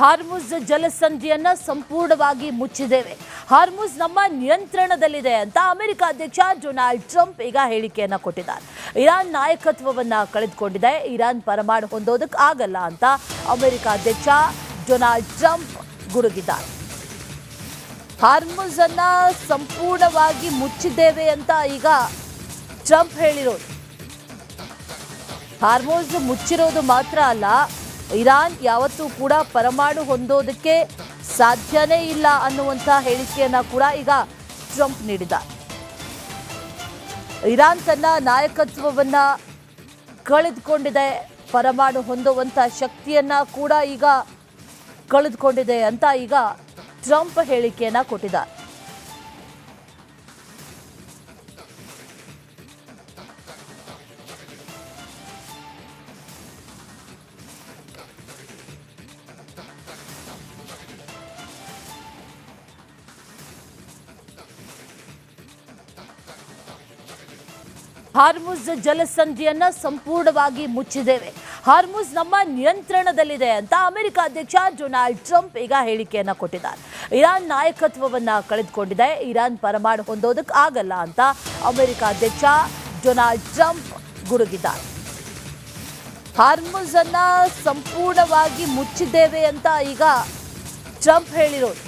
ಹಾರ್ಮುಜ್ ಜಲಸಂಧಿಯನ್ನ ಸಂಪೂರ್ಣವಾಗಿ ಮುಚ್ಚಿದ್ದೇವೆ. ಹಾರ್ಮುಜ್ ನಮ್ಮ ನಿಯಂತ್ರಣದಲ್ಲಿದೆ ಅಂತ ಅಮೆರಿಕ ಅಧ್ಯಕ್ಷ ಡೊನಾಲ್ಡ್ ಟ್ರಂಪ್ ಈಗ ಹೇಳಿಕೆಯನ್ನ ಕೊಟ್ಟಿದ್ದಾರೆ. ಇರಾನ್ ನಾಯಕತ್ವವನ್ನ ಕಳೆದುಕೊಂಡಿದೆ, ಇರಾನ್ ಪರಮಾಣು ಹೊಂದೋದಕ್ಕೆ ಆಗಲ್ಲ ಅಂತ ಅಮೆರಿಕ ಅಧ್ಯಕ್ಷ ಡೊನಾಲ್ಡ್ ಟ್ರಂಪ್ ಗುಡುಗಿದ್ದಾರೆ. ಹಾರ್ಮುಜ್ ಅನ್ನ ಸಂಪೂರ್ಣವಾಗಿ ಮುಚ್ಚಿದ್ದೇವೆ ಅಂತ ಈಗ ಟ್ರಂಪ್ ಹೇಳಿರೋದು. ಹಾರ್ಮುಜ್ ಮುಚ್ಚಿರೋದು ಮಾತ್ರ ಅಲ್ಲ, ಇರಾನ್ ಯಾವತ್ತೂ ಕೂಡ ಪರಮಾಣು ಹೊಂದೋದಕ್ಕೆ ಸಾಧ್ಯನೇ ಇಲ್ಲ ಅನ್ನುವಂಥ ಹೇಳಿಕೆಯನ್ನ ಕೂಡ ಈಗ ಟ್ರಂಪ್ ನೀಡಿದ್ದಾರೆ. ಇರಾನ್ ತನ್ನ ನಾಯಕತ್ವವನ್ನ ಕಳೆದುಕೊಂಡಿದೆ, ಪರಮಾಣು ಹೊಂದುವಂಥ ಶಕ್ತಿಯನ್ನ ಕೂಡ ಈಗ ಕಳೆದುಕೊಂಡಿದೆ ಅಂತ ಈಗ ಟ್ರಂಪ್ ಹೇಳಿಕೆಯನ್ನ ಕೊಟ್ಟಿದ್ದಾರೆ. ಹಾರ್ಮುಜ್ ಜಲಸಂಧಿಯನ್ನ ಸಂಪೂರ್ಣವಾಗಿ ಮುಚ್ಚಿದ್ದೇವೆ, ಹಾರ್ಮುಜ್ ನಮ್ಮ ನಿಯಂತ್ರಣದಲ್ಲಿದೆ ಅಂತ ಅಮೆರಿಕ ಅಧ್ಯಕ್ಷ ಡೊನಾಲ್ಡ್ ಟ್ರಂಪ್ ಈಗ ಹೇಳಿಕೆಯನ್ನ ಕೊಟ್ಟಿದ್ದಾರೆ. ಇರಾನ್ ನಾಯಕತ್ವವನ್ನ ಕಳೆದುಕೊಂಡಿದೆ, ಇರಾನ್ ಪರಮಾಣು ಹೊಂದೋದಕ್ಕೆ ಆಗಲ್ಲ ಅಂತ ಅಮೆರಿಕ ಅಧ್ಯಕ್ಷ ಡೊನಾಲ್ಡ್ ಟ್ರಂಪ್ ಗುಡುಗಿದ್ದಾರೆ. ಹಾರ್ಮುಜ್ ಅನ್ನ ಸಂಪೂರ್ಣವಾಗಿ ಮುಚ್ಚಿದ್ದೇವೆ ಅಂತ ಈಗ ಟ್ರಂಪ್ ಹೇಳಿರೋದು.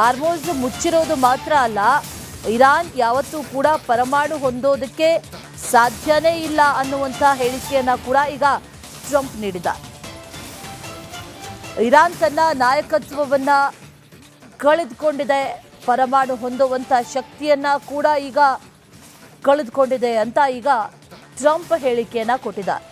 ಹಾರ್ಮುಜ್ ಮುಚ್ಚಿರೋದು ಮಾತ್ರ ಅಲ್ಲ, ಇರಾನ್ ಯಾವತ್ತೂ ಕೂಡ ಪರಮಾಣು ಹೊಂದೋದಕ್ಕೆ ಸಾಧ್ಯನೇ ಇಲ್ಲ ಅನ್ನುವಂಥ ಹೇಳಿಕೆಯನ್ನ ಕೂಡ ಈಗ ಟ್ರಂಪ್ ನೀಡಿದ್ದಾರೆ. ಇರಾನ್ ತನ್ನ ನಾಯಕತ್ವವನ್ನ ಕಳೆದುಕೊಂಡಿದೆ, ಪರಮಾಣು ಹೊಂದುವಂಥ ಶಕ್ತಿಯನ್ನ ಕೂಡ ಈಗ ಕಳೆದುಕೊಂಡಿದೆ ಅಂತ ಈಗ ಟ್ರಂಪ್ ಹೇಳಿಕೆಯನ್ನ ಕೊಟ್ಟಿದ್ದಾರೆ.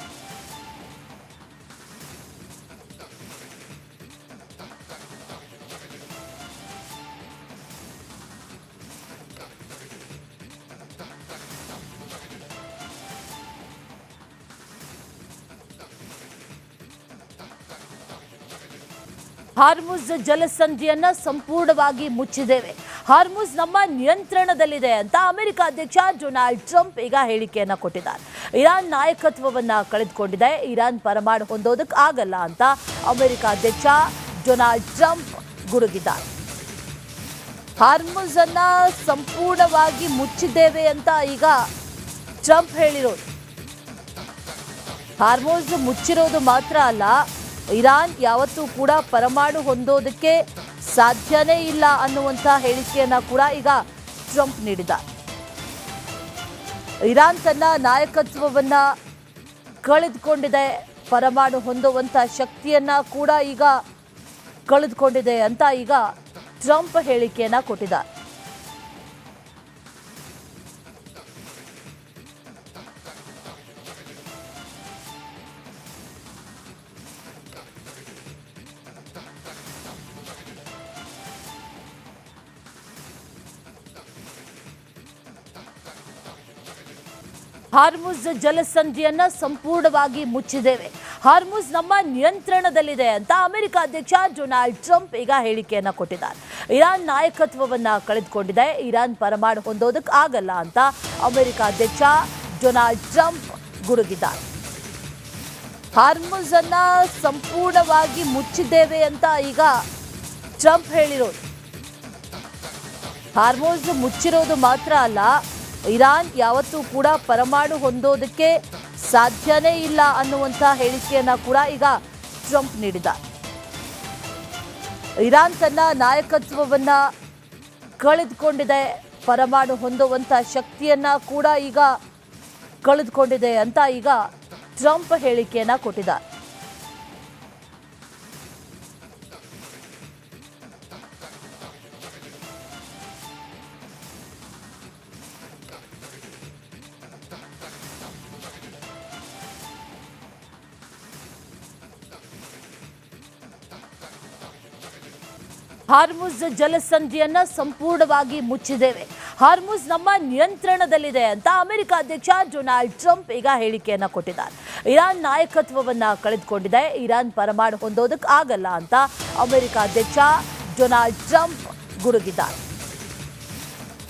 ಹಾರ್ಮುಜ್ ಜಲಸಂಧಿಯನ್ನ ಸಂಪೂರ್ಣವಾಗಿ ಮುಚ್ಚಿದ್ದೇವೆ, ಹಾರ್ಮುಜ್ ನಮ್ಮ ನಿಯಂತ್ರಣದಲ್ಲಿದೆ ಅಂತ ಅಮೆರಿಕ ಅಧ್ಯಕ್ಷ ಡೊನಾಲ್ಡ್ ಟ್ರಂಪ್ ಈಗ ಹೇಳಿಕೆಯನ್ನ ಕೊಟ್ಟಿದ್ದಾರೆ. ಇರಾನ್ ನಾಯಕತ್ವವನ್ನ ಕಳೆದುಕೊಂಡಿದೆ, ಇರಾನ್ ಪರಮಾಣು ಹೊಂದೋದಕ್ಕೆ ಆಗಲ್ಲ ಅಂತ ಅಮೆರಿಕ ಅಧ್ಯಕ್ಷ ಡೊನಾಲ್ಡ್ ಟ್ರಂಪ್ ಗುಡುಗಿದ್ದಾರೆ. ಹಾರ್ಮುಜ್ ಅನ್ನ ಸಂಪೂರ್ಣವಾಗಿ ಮುಚ್ಚಿದ್ದೇವೆ ಅಂತ ಈಗ ಟ್ರಂಪ್ ಹೇಳಿರೋದು. ಹಾರ್ಮುಜ್ ಮುಚ್ಚಿರೋದು ಮಾತ್ರ ಅಲ್ಲ, ಇರಾನ್ ಯಾವತ್ತೂ ಕೂಡ ಪರಮಾಣು ಹೊಂದೋದಕ್ಕೆ ಸಾಧ್ಯನೇ ಇಲ್ಲ ಅನ್ನುವಂಥ ಹೇಳಿಕೆಯನ್ನ ಕೂಡ ಈಗ ಟ್ರಂಪ್ ನೀಡಿದ್ದಾರೆ. ಇರಾನ್ ತನ್ನ ನಾಯಕತ್ವವನ್ನ ಕಳೆದುಕೊಂಡಿದೆ, ಪರಮಾಣು ಹೊಂದುವಂಥ ಶಕ್ತಿಯನ್ನ ಕೂಡ ಈಗ ಕಳೆದುಕೊಂಡಿದೆ ಅಂತ ಈಗ ಟ್ರಂಪ್ ಹೇಳಿಕೆಯನ್ನ ಕೊಟ್ಟಿದ್ದಾರೆ. ಹಾರ್ಮುಜ್ ಜಲಸಂಧಿಯನ್ನ ಸಂಪೂರ್ಣವಾಗಿ ಮುಚ್ಚಿದ್ದೇವೆ, ಹಾರ್ಮುಜ್ ನಮ್ಮ ನಿಯಂತ್ರಣದಲ್ಲಿದೆ ಅಂತ ಅಮೆರಿಕ ಅಧ್ಯಕ್ಷ ಡೊನಾಲ್ಡ್ ಟ್ರಂಪ್ ಈಗ ಹೇಳಿಕೆಯನ್ನ ಕೊಟ್ಟಿದ್ದಾರೆ. ಇರಾನ್ ನಾಯಕತ್ವವನ್ನ ಕಳೆದುಕೊಂಡಿದೆ, ಇರಾನ್ ಪರಮಾಣು ಹೊಂದೋದಕ್ಕೆ ಆಗಲ್ಲ ಅಂತ ಅಮೆರಿಕ ಅಧ್ಯಕ್ಷ ಡೊನಾಲ್ಡ್ ಟ್ರಂಪ್ ಗುಡುಗಿದ್ದಾರೆ. ಹಾರ್ಮುಜ್ ಅನ್ನ ಸಂಪೂರ್ಣವಾಗಿ ಮುಚ್ಚಿದ್ದೇವೆ ಅಂತ ಈಗ ಟ್ರಂಪ್ ಹೇಳಿರೋದು. ಹಾರ್ಮುಜ್ ಮುಚ್ಚಿರೋದು ಮಾತ್ರ ಅಲ್ಲ, ಇರಾನ್ ಯಾವತ್ತೂ ಕೂಡ ಪರಮಾಣು ಹೊಂದೋದಕ್ಕೆ ಸಾಧ್ಯನೇ ಇಲ್ಲ ಅನ್ನುವಂಥ ಹೇಳಿಕೆಯನ್ನ ಕೂಡ ಈಗ ಟ್ರಂಪ್ ನೀಡಿದ್ದಾರೆ. ಇರಾನ್ ತನ್ನ ನಾಯಕತ್ವವನ್ನ ಕಳೆದುಕೊಂಡಿದೆ, ಪರಮಾಣು ಹೊಂದುವಂಥ ಶಕ್ತಿಯನ್ನ ಕೂಡ ಈಗ ಕಳೆದುಕೊಂಡಿದೆ ಅಂತ ಈಗ ಟ್ರಂಪ್ ಹೇಳಿಕೆಯನ್ನ ಕೊಟ್ಟಿದ್ದಾರೆ. ಹಾರ್ಮುಜ್ ಜಲಸಂಧಿಯನ್ನ ಸಂಪೂರ್ಣವಾಗಿ ಮುಚ್ಚಿದ್ದೇವೆ, ಹಾರ್ಮುಜ್ ನಮ್ಮ ನಿಯಂತ್ರಣದಲ್ಲಿದೆ ಅಂತ ಅಮೆರಿಕ ಅಧ್ಯಕ್ಷ ಡೊನಾಲ್ಡ್ ಟ್ರಂಪ್ ಈಗ ಹೇಳಿಕೆಯನ್ನ ಕೊಟ್ಟಿದ್ದಾರೆ. ಇರಾನ್ ನಾಯಕತ್ವವನ್ನ ಕಳೆದುಕೊಂಡಿದೆ, ಇರಾನ್ ಪರಮಾಣು ಹೊಂದೋದಕ್ಕೆ ಆಗಲ್ಲ ಅಂತ ಅಮೆರಿಕ ಅಧ್ಯಕ್ಷ ಡೊನಾಲ್ಡ್ ಟ್ರಂಪ್ ಗುಡುಗಿದ್ದಾರೆ.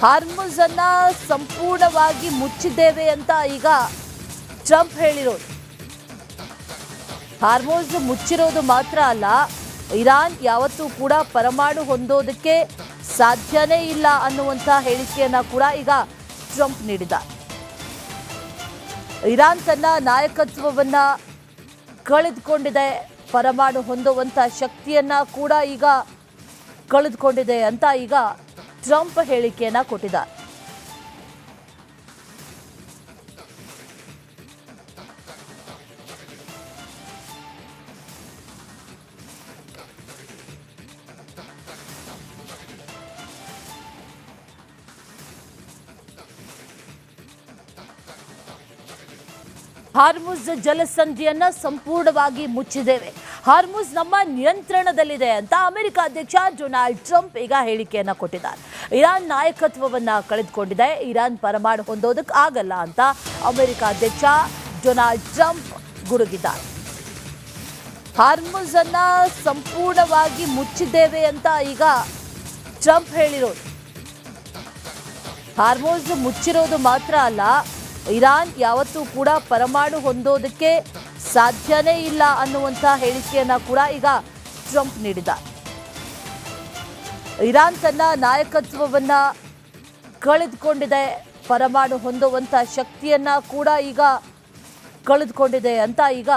ಹಾರ್ಮುಜ್ ಅನ್ನ ಸಂಪೂರ್ಣವಾಗಿ ಮುಚ್ಚಿದ್ದೇವೆ ಅಂತ ಈಗ ಟ್ರಂಪ್ ಹೇಳಿರೋದು. ಹಾರ್ಮೋಸ್ ಮುಚ್ಚಿರೋದು ಮಾತ್ರ ಅಲ್ಲ, ಇರಾನ್ ಯಾವತ್ತೂ ಕೂಡ ಪರಮಾಣು ಹೊಂದೋದಕ್ಕೆ ಸಾಧ್ಯನೇ ಇಲ್ಲ ಅನ್ನುವಂಥ ಹೇಳಿಕೆಯನ್ನ ಕೂಡ ಈಗ ಟ್ರಂಪ್ ನೀಡಿದ್ದಾರೆ. ಇರಾನ್ ತನ್ನ ನಾಯಕತ್ವವನ್ನ ಕಳೆದುಕೊಂಡಿದೆ, ಪರಮಾಣು ಹೊಂದುವಂಥ ಶಕ್ತಿಯನ್ನ ಕೂಡ ಈಗ ಕಳೆದುಕೊಂಡಿದೆ ಅಂತ ಈಗ ಟ್ರಂಪ್ ಹೇಳಿಕೆಯನ್ನ ಕೊಟ್ಟಿದ್ದಾರೆ. ಹಾರ್ಮುಜ್ ಜಲಸಂಧಿಯನ್ನ ಸಂಪೂರ್ಣವಾಗಿ ಮುಚ್ಚಿದ್ದೇವೆ, ಹಾರ್ಮುಜ್ ನಮ್ಮ ನಿಯಂತ್ರಣದಲ್ಲಿದೆ ಅಂತ ಅಮೆರಿಕ ಅಧ್ಯಕ್ಷ ಡೊನಾಲ್ಡ್ ಟ್ರಂಪ್ ಈಗ ಹೇಳಿಕೆಯನ್ನ ಕೊಟ್ಟಿದ್ದಾರೆ. ಇರಾನ್ ನಾಯಕತ್ವವನ್ನ ಕಳೆದುಕೊಂಡಿದೆ, ಇರಾನ್ ಪರಮಾಣು ಹೊಂದೋದಕ್ಕೆ ಆಗಲ್ಲ ಅಂತ ಅಮೆರಿಕ ಅಧ್ಯಕ್ಷ ಡೊನಾಲ್ಡ್ ಟ್ರಂಪ್ ಗುಡುಗಿದ್ದಾರೆ. ಹಾರ್ಮುಜ್ ಅನ್ನ ಸಂಪೂರ್ಣವಾಗಿ ಮುಚ್ಚಿದ್ದೇವೆ ಅಂತ ಈಗ ಟ್ರಂಪ್ ಹೇಳಿರೋದು. ಹಾರ್ಮುಜ್ ಮುಚ್ಚಿರೋದು ಮಾತ್ರ ಅಲ್ಲ, ಇರಾನ್ ಯಾವತ್ತೂ ಕೂಡ ಪರಮಾಣು ಹೊಂದೋದಕ್ಕೆ ಸಾಧ್ಯನೇ ಇಲ್ಲ ಅನ್ನುವಂಥ ಹೇಳಿಕೆಯನ್ನ ಕೂಡ ಈಗ ಟ್ರಂಪ್ ನೀಡಿದ್ದಾರೆ. ಇರಾನ್ ತನ್ನ ನಾಯಕತ್ವವನ್ನ ಕಳೆದುಕೊಂಡಿದೆ, ಪರಮಾಣು ಹೊಂದುವಂಥ ಶಕ್ತಿಯನ್ನ ಕೂಡ ಈಗ ಕಳೆದುಕೊಂಡಿದೆ ಅಂತ ಈಗ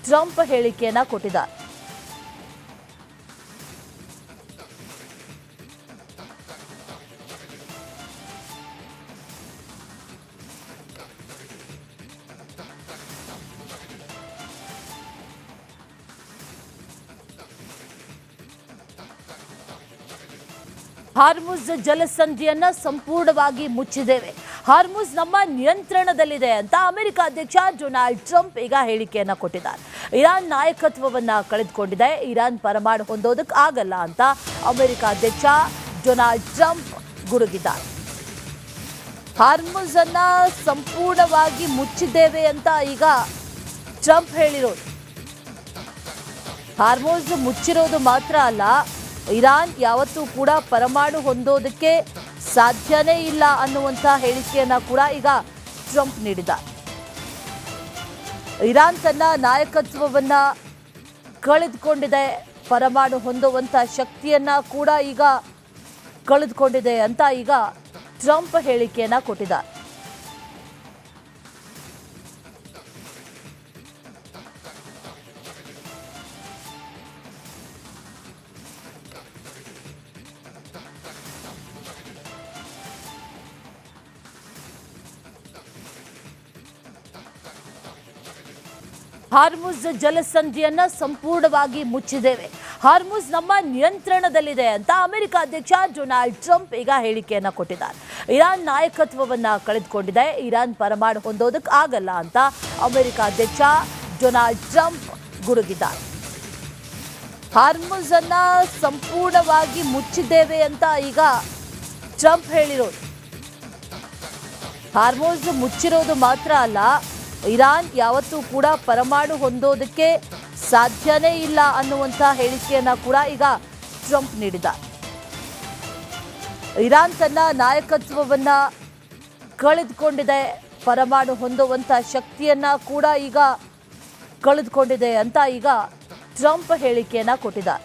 ಟ್ರಂಪ್ ಹೇಳಿಕೆಯನ್ನ ಕೊಟ್ಟಿದ್ದಾರೆ. ಹಾರ್ಮುಜ್ ಜಲಸಂಧಿಯನ್ನ ಸಂಪೂರ್ಣವಾಗಿ ಮುಚ್ಚಿದ್ದೇವೆ, ಹಾರ್ಮುಜ್ ನಮ್ಮ ನಿಯಂತ್ರಣದಲ್ಲಿದೆ ಅಂತ ಅಮೆರಿಕ ಅಧ್ಯಕ್ಷ ಡೊನಾಲ್ಡ್ ಟ್ರಂಪ್ ಈಗ ಹೇಳಿಕೆಯನ್ನ ಕೊಟ್ಟಿದ್ದಾರೆ. ಇರಾನ್ ನಾಯಕತ್ವವನ್ನ ಕಳೆದುಕೊಂಡಿದೆ, ಇರಾನ್ ಪರಮಾಣು ಹೊಂದೋದಕ್ಕೆ ಆಗಲ್ಲ ಅಂತ ಅಮೆರಿಕ ಅಧ್ಯಕ್ಷ ಡೊನಾಲ್ಡ್ ಟ್ರಂಪ್ ಗುಡುಗಿದ್ದಾರೆ. ಹಾರ್ಮುಜ್ ಅನ್ನ ಸಂಪೂರ್ಣವಾಗಿ ಮುಚ್ಚಿದ್ದೇವೆ ಅಂತ ಈಗ ಟ್ರಂಪ್ ಹೇಳಿರೋದು. ಹಾರ್ಮುಜ್ ಮುಚ್ಚಿರೋದು ಮಾತ್ರ ಅಲ್ಲ, ಇರಾನ್ ಯಾವತ್ತೂ ಕೂಡ ಪರಮಾಣು ಹೊಂದೋದಕ್ಕೆ ಸಾಧ್ಯನೇ ಇಲ್ಲ ಅನ್ನುವಂಥ ಹೇಳಿಕೆಯನ್ನ ಕೂಡ ಈಗ ಟ್ರಂಪ್ ನೀಡಿದ್ದಾರೆ. ಇರಾನ್ ತನ್ನ ನಾಯಕತ್ವವನ್ನ ಕಳೆದುಕೊಂಡಿದೆ, ಪರಮಾಣು ಹೊಂದುವಂಥ ಶಕ್ತಿಯನ್ನ ಕೂಡ ಈಗ ಕಳೆದುಕೊಂಡಿದೆ ಅಂತ ಈಗ ಟ್ರಂಪ್ ಹೇಳಿಕೆಯನ್ನ ಕೊಟ್ಟಿದ್ದಾರೆ. ಹಾರ್ಮುಜ್ ಜಲಸಂಧಿಯನ್ನ ಸಂಪೂರ್ಣವಾಗಿ ಮುಚ್ಚಿದ್ದೇವೆ, ಹಾರ್ಮುಜ್ ನಮ್ಮ ನಿಯಂತ್ರಣದಲ್ಲಿದೆ ಅಂತ ಅಮೆರಿಕ ಅಧ್ಯಕ್ಷ ಡೊನಾಲ್ಡ್ ಟ್ರಂಪ್ ಈಗ ಹೇಳಿಕೆಯನ್ನ ಕೊಟ್ಟಿದ್ದಾರೆ. ಇರಾನ್ ನಾಯಕತ್ವವನ್ನ ಕಳೆದುಕೊಂಡಿದೆ, ಇರಾನ್ ಪರಮಾಣು ಹೊಂದೋದಕ್ಕೆ ಆಗಲ್ಲ ಅಂತ ಅಮೆರಿಕ ಅಧ್ಯಕ್ಷ ಡೊನಾಲ್ಡ್ ಟ್ರಂಪ್ ಗುಡುಗಿದ್ದಾರೆ. ಹಾರ್ಮುಜ್ ಅನ್ನ ಸಂಪೂರ್ಣವಾಗಿ ಮುಚ್ಚಿದ್ದೇವೆ ಅಂತ ಈಗ ಟ್ರಂಪ್ ಹೇಳಿರೋದು. ಹಾರ್ಮುಜ್ ಮುಚ್ಚಿರೋದು ಮಾತ್ರ ಅಲ್ಲ, ಇರಾನ್ ಯಾವತ್ತೂ ಕೂಡ ಪರಮಾಣು ಹೊಂದೋದಕ್ಕೆ ಸಾಧ್ಯನೇ ಇಲ್ಲ ಅನ್ನುವಂಥ ಹೇಳಿಕೆಯನ್ನ ಕೂಡ ಈಗ ಟ್ರಂಪ್ ನೀಡಿದ್ದಾರೆ. ಇರಾನ್ ತನ್ನ ನಾಯಕತ್ವವನ್ನ ಕಳೆದುಕೊಂಡಿದೆ, ಪರಮಾಣು ಹೊಂದುವಂಥ ಶಕ್ತಿಯನ್ನ ಕೂಡ ಈಗ ಕಳೆದುಕೊಂಡಿದೆ ಅಂತ ಈಗ ಟ್ರಂಪ್ ಹೇಳಿಕೆಯನ್ನ ಕೊಟ್ಟಿದ್ದಾರೆ.